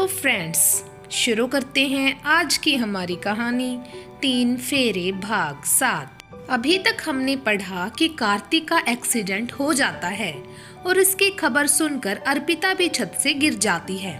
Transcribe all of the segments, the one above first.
तो फ्रेंड्स, शुरू करते हैं आज की हमारी कहानी 3 फेरे भाग 7। अभी तक हमने पढ़ा कि कार्तिक का एक्सीडेंट हो जाता है और इसकी खबर सुनकर अर्पिता भी छत से गिर जाती है।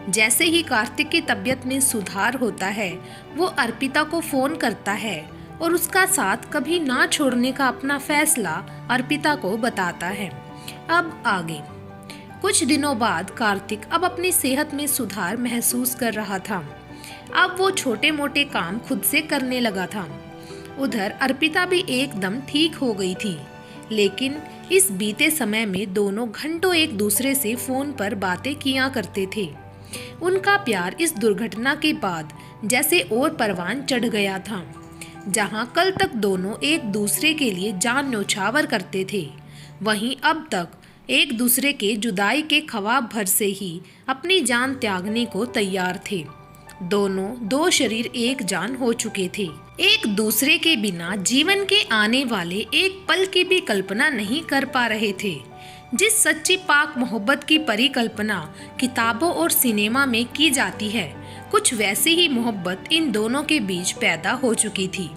जैसे ही कार्तिक की तबीयत में सुधार होता है, वो अर्पिता को फोन करता है और उसका साथ कभी ना छोड़ने का अपना फैसला अर्पिता को बताता है। अब आगे। कुछ दिनों बाद कार्तिक अब अपनी सेहत में सुधार महसूस कर रहा था। अब वो छोटे मोटे काम खुद से करने लगा था। उधर अर्पिता भी एकदम ठीक हो गई थी, लेकिन इस बीते समय में दोनों घंटों एक दूसरे से फोन पर बातें किया करते थे। उनका प्यार इस दुर्घटना के बाद जैसे और परवान चढ़ गया था। जहां कल तक दोनों एक दूसरे के लिए जान न्योछावर करते थे, वहीं अब तक एक दूसरे के जुदाई के ख्वाब भर से ही अपनी जान त्यागने को तैयार थे। दोनों दो शरीर एक जान हो चुके थे। एक दूसरे के बिना जीवन के आने वाले एक पल की भी कल्पना नहीं कर पा रहे थे। जिस सच्ची पाक मोहब्बत की परिकल्पना किताबों और सिनेमा में की जाती है, कुछ वैसी ही मोहब्बत इन दोनों के बीच पैदा हो चुकी थी।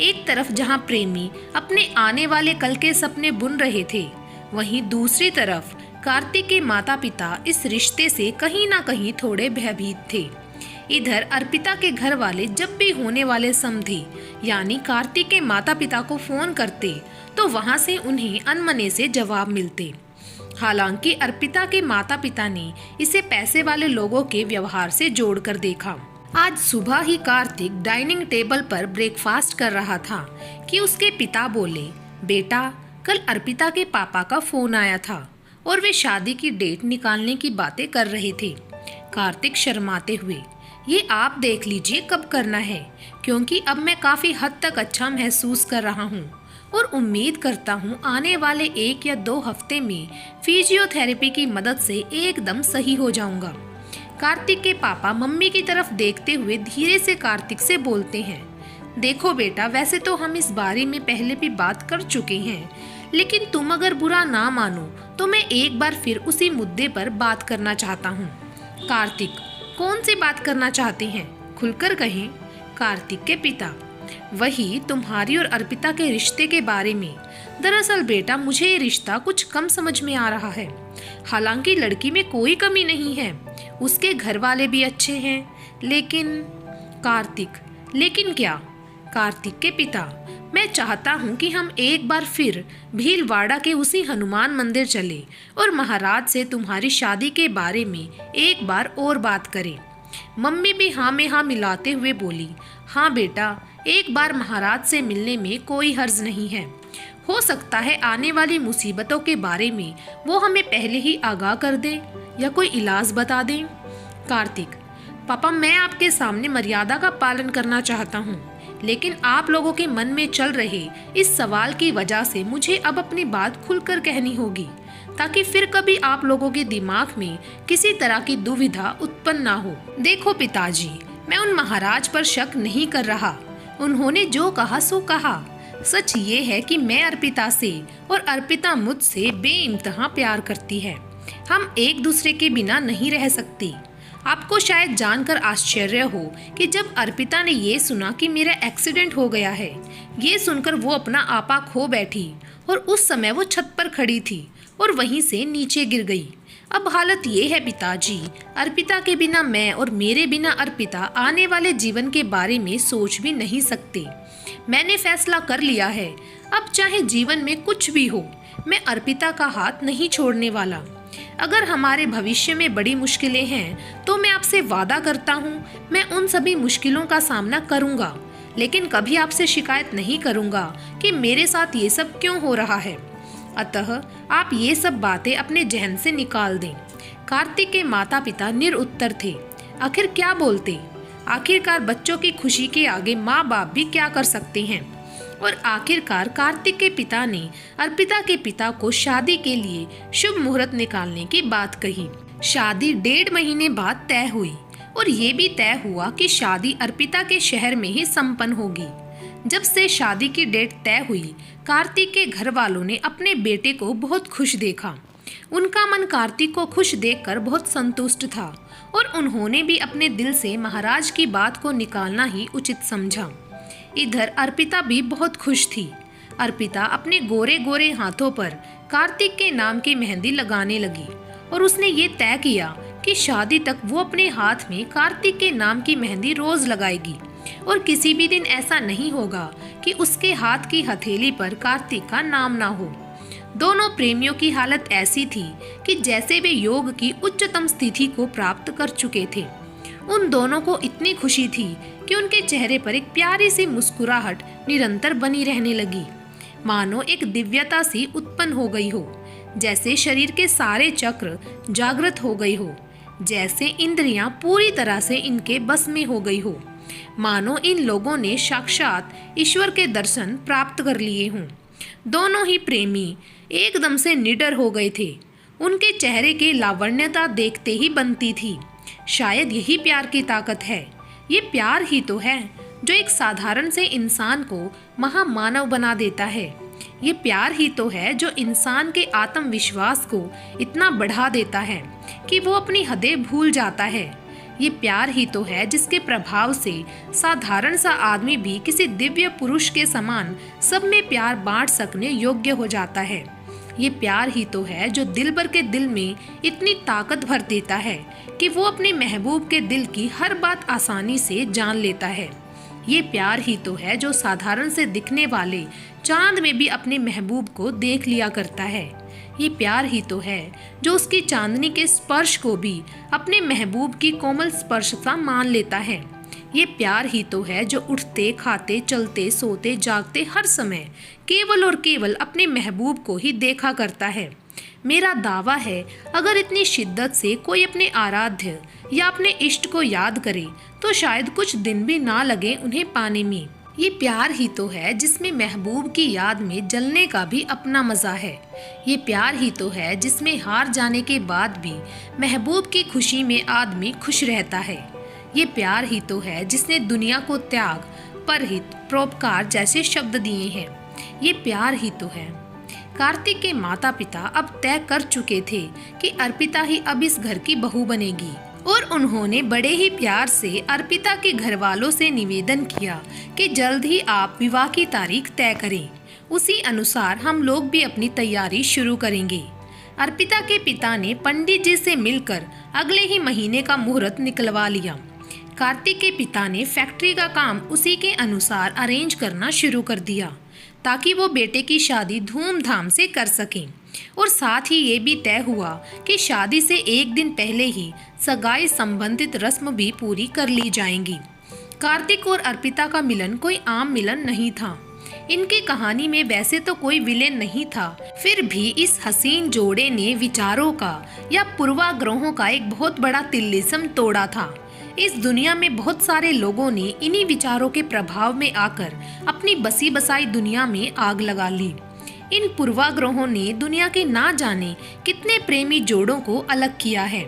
एक तरफ जहां प्रेमी अपने आने वाले कल के सपने बुन रहे थे, वहीं दूसरी तरफ कार्तिक के माता पिता इस रिश्ते से कहीं ना कहीं थोड़े भयभीत थे। इधर अर्पिता के घर वाले जब भी होने वाले समधी यानी कार्तिक के माता पिता को फोन करते, तो वहां से उन्हें अनमने से जवाब मिलते। हालांकि अर्पिता के माता पिता ने इसे पैसे वाले लोगों के व्यवहार से जोड़कर देखा। आज सुबह ही कार्तिक डाइनिंग टेबल पर ब्रेकफास्ट कर रहा था कि उसके पिता बोले, बेटा, कल अर्पिता के पापा का फोन आया था और वे शादी की डेट निकालने की बातें कर रहे थे। कार्तिक शर्माते हुए, ये आप देख लीजिए कब करना है, क्योंकि अब मैं काफी हद तक अच्छा महसूस कर रहा हूँ और उम्मीद करता हूँ आने वाले 1 या 2 हफ्ते में फिजियोथेरेपी की मदद से एकदम सही हो जाऊंगा। कार्तिक के पापा मम्मी की तरफ देखते हुए धीरे से कार्तिक से बोलते हैं, देखो बेटा, वैसे तो हम इस बारे में पहले भी बात कर चुके हैं, लेकिन तुम अगर बुरा ना मानो तो मैं एक बार फिर उसी मुद्दे पर बात करना चाहता हूँ। कार्तिक, कौन सी बात करना चाहते हैं, खुलकर कहें। कार्तिक के पिता, वही तुम्हारी और अर्पिता के रिश्ते के बारे में। दरअसल बेटा, मुझे ये रिश्ता कुछ कम समझ में आ रहा है। हालांकि लड़की में कोई कमी नहीं है, उसके घर वाले भी अच्छे हैं, लेकिन कार्तिक, लेकिन क्या? कार्तिक के पिता, मैं चाहता हूँ कि हम एक बार फिर भीलवाड़ा के उसी हनुमान मंदिर चले और महाराज से तुम्हारी शादी के बारे में एक बार और बात करें। मम्मी भी हाँ में हाँ मिलाते हुए बोली, हाँ बेटा, एक बार महाराज से मिलने में कोई हर्ज नहीं है। हो सकता है आने वाली मुसीबतों के बारे में वो हमें पहले ही आगाह कर दे या कोई इलाज बता दें। कार्तिक, पापा, मैं आपके सामने मर्यादा का पालन करना चाहता हूँ, लेकिन आप लोगों के मन में चल रहे इस सवाल की वजह से मुझे अब अपनी बात खुलकर कहनी होगी, ताकि फिर कभी आप लोगों के दिमाग में किसी तरह की दुविधा उत्पन्न ना हो। देखो पिताजी, मैं उन महाराज पर शक नहीं कर रहा। उन्होंने जो कहा सो कहा। सच ये है कि मैं अर्पिता से और अर्पिता मुझसे बेइंतहा प्यार करती है। हम एक दूसरे के बिना नहीं रह सकती। आपको शायद जानकर आश्चर्य हो कि जब अर्पिता ने ये सुना कि मेरा एक्सीडेंट हो गया है, ये सुनकर वो अपना आपा खो बैठी और उस समय वो छत पर खड़ी थी और वहीं से नीचे गिर गई। अब हालत ये है पिताजी, अर्पिता के बिना मैं और मेरे बिना अर्पिता आने वाले जीवन के बारे में सोच भी नहीं सकते। मैंने फैसला कर लिया है, अब चाहे जीवन में कुछ भी हो, मैं अर्पिता का हाथ नहीं छोड़ने वाला। अगर हमारे भविष्य में बड़ी मुश्किलें हैं, तो मैं आपसे वादा करता हूँ मैं उन सभी मुश्किलों का सामना करूँगा, लेकिन कभी आपसे शिकायत नहीं करूँगा कि मेरे साथ ये सब क्यों हो रहा है। अतः आप ये सब बातें अपने जहन से निकाल दें। कार्तिक के माता पिता निरुत्तर थे। आखिर क्या बोलते? आखिरकार बच्चों की खुशी के आगे माँ बाप भी क्या कर सकते हैं। और आखिरकार कार्तिक के पिता ने अर्पिता के पिता को शादी के लिए शुभ मुहूर्त निकालने की बात कही। शादी 1.5 महीने बाद तय हुई और ये भी तय हुआ कि शादी अर्पिता के शहर में ही संपन्न होगी। जब से शादी की डेट तय हुई, कार्तिक के घर वालों ने अपने बेटे को बहुत खुश देखा। उनका मन कार्तिक को खुश देखकर बहुत संतुष्ट था और उन्होंने भी अपने दिल से महाराज की बात को निकालना ही उचित समझा। इधर अर्पिता भी बहुत खुश थी। अर्पिता अपने गोरे गोरे हाथों पर कार्तिक के नाम की मेहंदी लगाने लगी और उसने ये तय किया कि शादी तक वो अपने हाथ में कार्तिक के नाम की मेहंदी रोज लगाएगी और किसी भी दिन ऐसा नहीं होगा कि उसके हाथ की हथेली पर कार्तिक का नाम ना हो। दोनों प्रेमियों की हालत ऐसी थी कि जैसे वे योग की उच्चतम स्थिति को प्राप्त कर चुके थे। उन दोनों को इतनी खुशी थी कि उनके चेहरे पर एक प्यारी सी मुस्कुराहट निरंतर बनी रहने लगी, मानो एक दिव्यता सी उत्पन्न हो गई हो, जैसे शरीर के सारे चक्र जागृत हो गई हो, जैसे इंद्रियां पूरी तरह से इनके बस में हो गई हो, मानो इन लोगों ने साक्षात ईश्वर के दर्शन प्राप्त कर लिए हों। दोनों ही प्रेमी एकदम से निडर हो गए थे। उनके चेहरे की लावण्यता देखते ही बनती थी। शायद यही प्यार की ताकत है। ये प्यार ही तो है जो एक साधारण से इंसान को महामानव बना देता है। ये प्यार ही तो है जो इंसान के आत्मविश्वास को इतना बढ़ा देता है कि वो अपनी हदें भूल जाता है। ये प्यार ही तो है जिसके प्रभाव से साधारण सा आदमी भी किसी दिव्य पुरुष के समान सब में प्यार बांट सकने योग्य हो जाता है। ये प्यार ही तो है जो दिलबर के दिल में इतनी ताकत भर देता है कि वो अपने महबूब के दिल की हर बात आसानी से जान लेता है। ये प्यार ही तो है जो साधारण से दिखने वाले चांद में भी अपने महबूब को देख लिया करता है। ये प्यार ही तो है जो उसकी चांदनी के स्पर्श को भी अपने महबूब की कोमल स्पर्श सा मान लेता है। ये प्यार ही तो है जो उठते, खाते, चलते, सोते, जागते हर समय केवल और केवल अपने महबूब को ही देखा करता है। मेरा दावा है, अगर इतनी शिद्दत से कोई अपने आराध्य या अपने इष्ट को याद करे तो शायद कुछ दिन भी ना लगे उन्हें पाने में। ये प्यार ही तो है जिसमें महबूब की याद में जलने का भी अपना मजा है। ये प्यार ही तो है जिसमें हार जाने के बाद भी महबूब की खुशी में आदमी खुश रहता है। ये प्यार ही तो है जिसने दुनिया को त्याग, परहित, परोपकार जैसे शब्द दिए हैं। ये प्यार ही तो है। कार्तिक के माता पिता अब तय कर चुके थे कि अर्पिता ही अब इस घर की बहू बनेगी और उन्होंने बड़े ही प्यार से अर्पिता के घर वालों से निवेदन किया कि जल्द ही आप विवाह की तारीख तय करें। उसी अनुसार हम लोग भी अपनी तैयारी शुरू करेंगे। अर्पिता के पिता ने पंडित जी से मिलकर अगले ही महीने का मुहूर्त निकलवा लिया। कार्तिक के पिता ने फैक्ट्री का काम उसी के अनुसार अरेंज करना शुरू कर दिया ताकि वो बेटे की शादी धूमधाम से कर सकें। और साथ ही ये भी तय हुआ कि शादी से एक दिन पहले ही सगाई संबंधित रस्म भी पूरी कर ली जाएंगी। कार्तिक और अर्पिता का मिलन कोई आम मिलन नहीं था। इनकी कहानी में वैसे तो कोई विलेन नहीं था, फिर भी इस हसीन जोड़े ने विचारों का या पूर्वाग्रहों का एक बहुत बड़ा तिल्लिस्म तोड़ा था। इस दुनिया में बहुत सारे लोगों ने इन्हीं विचारों के प्रभाव में आकर अपनी बसी बसाई दुनिया में आग लगा ली। इन पूर्वाग्रहों ने दुनिया के ना जाने कितने प्रेमी जोड़ों को अलग किया है।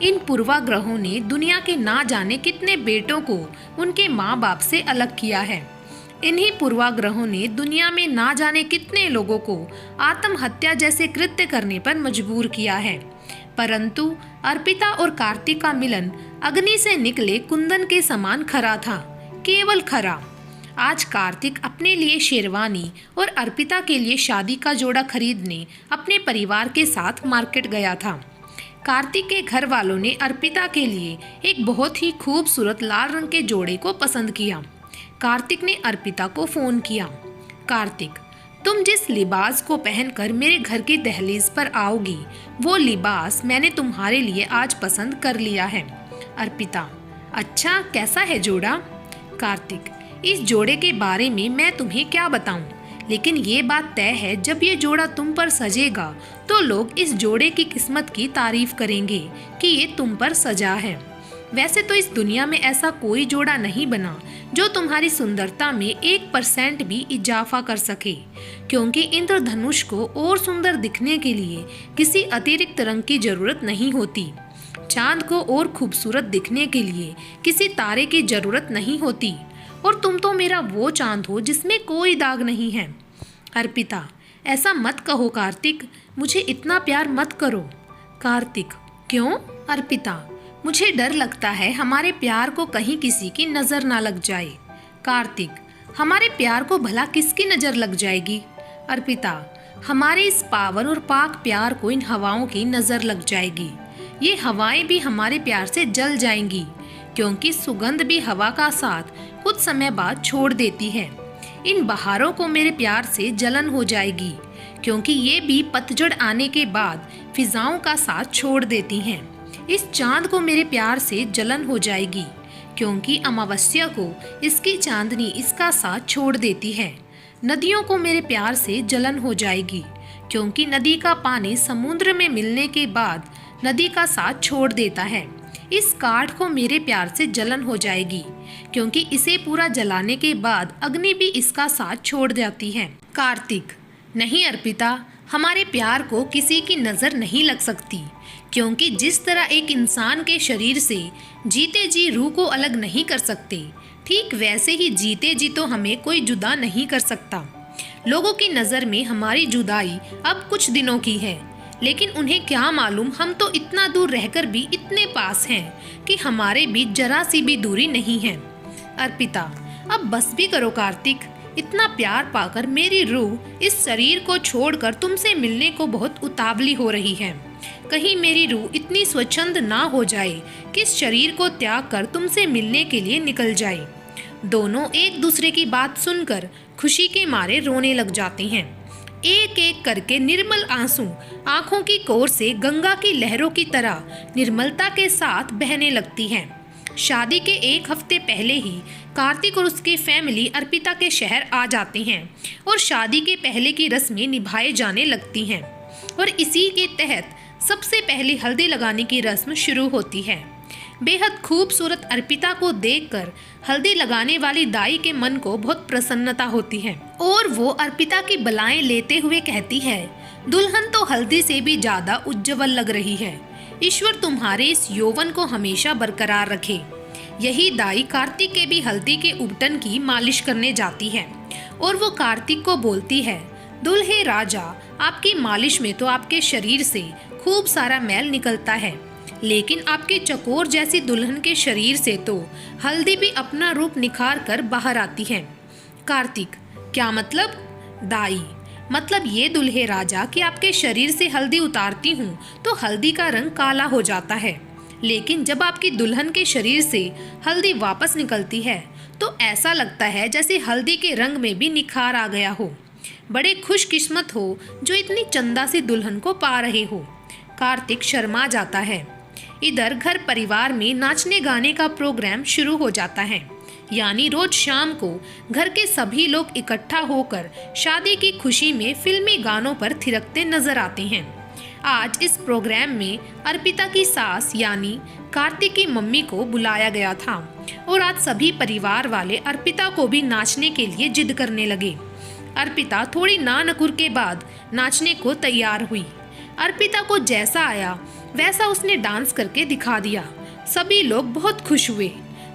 इन पूर्वाग्रहों ने दुनिया के ना जाने कितने बेटों को उनके माँ बाप से अलग किया है। इन्हीं पूर्वाग्रहों ने दुनिया में ना जाने कितने लोगों को आत्महत्या जैसे कृत्य करने पर मजबूर किया है। परंतु अर्पिता और कार्तिक का मिलन अग्नि से निकले कुंदन के समान खरा था, केवल खरा। आज कार्तिक अपने लिए शेरवानी और अर्पिता के लिए शादी का जोड़ा खरीदने अपने परिवार के साथ मार्केट गया था। कार्तिक के घर वालों ने अर्पिता के लिए एक बहुत ही खूबसूरत लाल रंग के जोड़े को पसंद किया। कार्तिक ने अर्पिता को फोन किया। कार्तिक, तुम जिस लिबास को पहनकर मेरे घर की दहलीज पर आओगी, वो लिबास मैंने तुम्हारे लिए आज पसंद कर लिया है। अर्पिता, अच्छा, कैसा है जोड़ा? कार्तिक, इस जोड़े के बारे में मैं तुम्हें क्या बताऊं, लेकिन ये बात तय है, जब ये जोड़ा तुम पर सजेगा तो लोग इस जोड़े की किस्मत की तारीफ करेंगे कि ये तुम पर सजा है। वैसे तो इस दुनिया में ऐसा कोई जोड़ा नहीं बना जो तुम्हारी सुंदरता में 1% भी इजाफा कर सके, क्योंकि इंद्रधनुष को और सुंदर दिखने के लिए किसी अतिरिक्त रंग की जरूरत नहीं होती। चांद को और खूबसूरत दिखने के लिए किसी तारे की जरूरत नहीं होती, और तुम तो मेरा वो चांद हो जिसमें कोई दाग नहीं है। अर्पिता, ऐसा मत कहो कार्तिक, मुझे इतना प्यार मत करो। कार्तिक, क्यों? अर्पिता, मुझे डर लगता है हमारे प्यार को कहीं किसी की नज़र ना लग जाए। कार्तिक, हमारे प्यार को भला किसकी नज़र लग जाएगी? अर्पिता, हमारे इस पावन और पाक प्यार को इन हवाओं की नज़र लग जाएगी। ये हवाएं भी हमारे प्यार से जल जाएंगी, क्योंकि सुगंध भी हवा का साथ कुछ समय बाद छोड़ देती है। इन बहारों को मेरे प्यार से जलन हो जाएगी, क्योंकि ये भी पतझड़ आने के बाद फिजाओं का साथ छोड़ देती हैं। इस चांद को मेरे प्यार से जलन हो जाएगी, क्योंकि अमावस्या को इसकी चांदनी इसका साथ छोड़ देती है। नदियों को मेरे प्यार से जलन हो जाएगी, क्योंकि नदी का पानी समुद्र में मिलने के बाद नदी का साथ छोड़ देता है। इस काठ को मेरे प्यार से जलन हो जाएगी, क्योंकि इसे पूरा जलाने के बाद अग्नि भी इसका साथ छोड़ जाती है। कार्तिक, नहीं अर्पिता, हमारे प्यार को किसी की नज़र नहीं लग सकती, क्योंकि जिस तरह एक इंसान के शरीर से जीते जी रूह को अलग नहीं कर सकते, ठीक वैसे ही जीते जी तो हमें कोई जुदा नहीं कर सकता। लोगों की नज़र में हमारी जुदाई अब कुछ दिनों की है, लेकिन उन्हें क्या मालूम हम तो इतना दूर रहकर भी इतने पास हैं कि हमारे बीच जरा सी भी दूरी नहीं है। अर्पिता, अब बस भी करो कार्तिक, इतना प्यार पाकर मेरी रूह इस शरीर को छोड़कर तुमसे मिलने को बहुत उतावली हो रही है। कहीं मेरी रूह इतनी स्वच्छंद ना हो जाए कि इस शरीर को त्याग कर तुमसे मिलने के लिए निकल जाए। दोनों एक दूसरे की बात सुनकर खुशी के मारे रोने लग जाते हैं। एक एक करके निर्मल आंसू आंखों की कोर से गंगा की लहरों की तरह निर्मलता के साथ बहने लगती हैं। शादी के एक हफ्ते पहले ही कार्तिक और उसकी फैमिली अर्पिता के शहर आ जाते हैं और शादी के पहले की रस्में निभाए जाने लगती हैं। और इसी के तहत सबसे पहले हल्दी लगाने की रस्म शुरू होती है। बेहद खूबसूरत अर्पिता को देखकर हल्दी लगाने वाली दाई के मन को बहुत प्रसन्नता होती है और वो अर्पिता की बलाएं लेते हुए कहती है, दुल्हन तो हल्दी से भी ज्यादा उज्जवल लग रही है। ईश्वर तुम्हारे इस यौवन को हमेशा बरकरार रखे। यही दाई कार्तिक के भी हल्दी के उबटन की मालिश करने जाती है और वो कार्तिक को बोलती है, दुल्हे राजा, आपकी मालिश में तो आपके शरीर से खूब सारा मैल निकलता है, लेकिन आपके चकोर जैसी दुल्हन के शरीर से तो हल्दी भी अपना रूप निखार कर बाहर आती है। कार्तिक, क्या मतलब? दाई, मतलब ये दुल्हे राजा कि आपके शरीर से हल्दी उतारती हूँ तो हल्दी का रंग काला हो जाता है, लेकिन जब आपकी दुल्हन के शरीर से हल्दी वापस निकलती है तो ऐसा लगता है जैसे हल्दी के रंग में भी निखार आ गया हो। बड़े खुशकिस्मत हो जो इतनी चंदा सी दुल्हन को पा रहे हो। कार्तिक शर्मा जाता है। इधर घर परिवार में नाचने गाने का प्रोग्राम शुरू हो जाता है, यानी रोज शाम को घर के सभी लोग इकट्ठा होकर शादी की खुशी में फिल्मी गानों पर थिरकते नजर आते हैं। आज इस प्रोग्राम में अर्पिता की सास यानी कार्तिक की मम्मी को बुलाया गया था और आज सभी परिवार वाले अर्पिता को भी नाचने के लिए जिद करने लगे। अर्पिता थोड़ी नानकुर के बाद नाचने को तैयार हुई। अर्पिता को जैसा आया वैसा उसने डांस करके दिखा दिया। सभी लोग बहुत खुश हुए।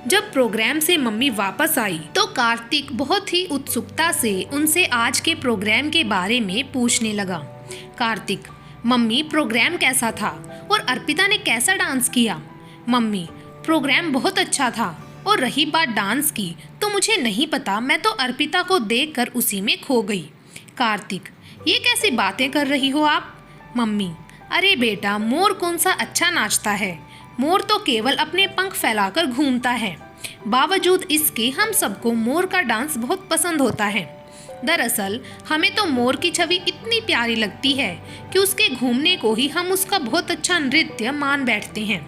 जब प्रोग्राम से मम्मी वापस आई तो कार्तिक बहुत ही उत्सुकता से उनसे आज के प्रोग्राम के बारे में पूछने लगा। कार्तिक, मम्मी प्रोग्राम कैसा था और अर्पिता ने कैसा डांस किया? मम्मी, प्रोग्राम बहुत अच्छा था और रही बात डांस की तो मुझे नहीं पता, मैं तो अर्पिता को देखकर उसी में खो गई। कार्तिक, ये कैसी बातें कर रही हो आप? मम्मी, अरे बेटा, मोर कौन सा अच्छा नाचता है? मोर तो केवल अपने पंख फैलाकर घूमता है। बावजूद इसके हम सबको मोर का डांस बहुत पसंद होता है। दरअसल हमें तो मोर की छवि इतनी प्यारी लगती है कि उसके घूमने को ही हम उसका बहुत अच्छा नृत्य मान बैठते हैं।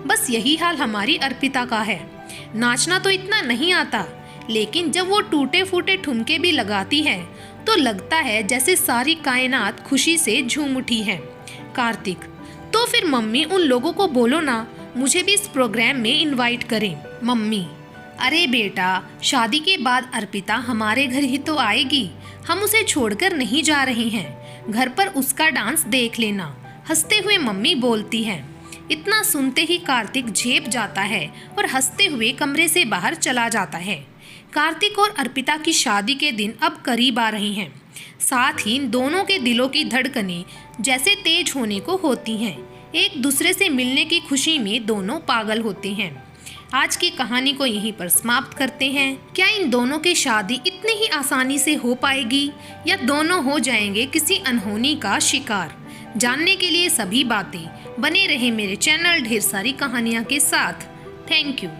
बस यही हाल हमारी अर्पिता का है। नाचना तो इतना नहीं आता, लेकिन जब वो टूटे फूटे ठुमके भी लगाती है तो लगता है जैसे सारी कायनात खुशी से झूम उठी है। कार्तिक, तो फिर मम्मी उन लोगों को बोलो ना, मुझे भी इस प्रोग्राम में इनवाइट करें। मम्मी, अरे बेटा, शादी के बाद अर्पिता हमारे घर ही तो आएगी, हम उसे छोड़कर नहीं जा रहे हैं। घर पर उसका डांस देख लेना, हंसते हुए मम्मी बोलती है। इतना सुनते ही कार्तिक झेप जाता है और हंसते हुए कमरे से बाहर चला जाता है। कार्तिक और अर्पिता की शादी के दिन अब करीब आ रहे हैं। साथ ही इन दोनों के दिलों की धड़कनें जैसे तेज होने को होती हैं। एक दूसरे से मिलने की खुशी में दोनों पागल होते हैं। आज की कहानी को यहीं पर समाप्त करते हैं। क्या इन दोनों की शादी इतनी ही आसानी से हो पाएगी या दोनों हो जाएंगे किसी अनहोनी का शिकार? जानने के लिए सभी बातें बने रहे मेरे चैनल ढेर सारी कहानियाँ के साथ। Thank you.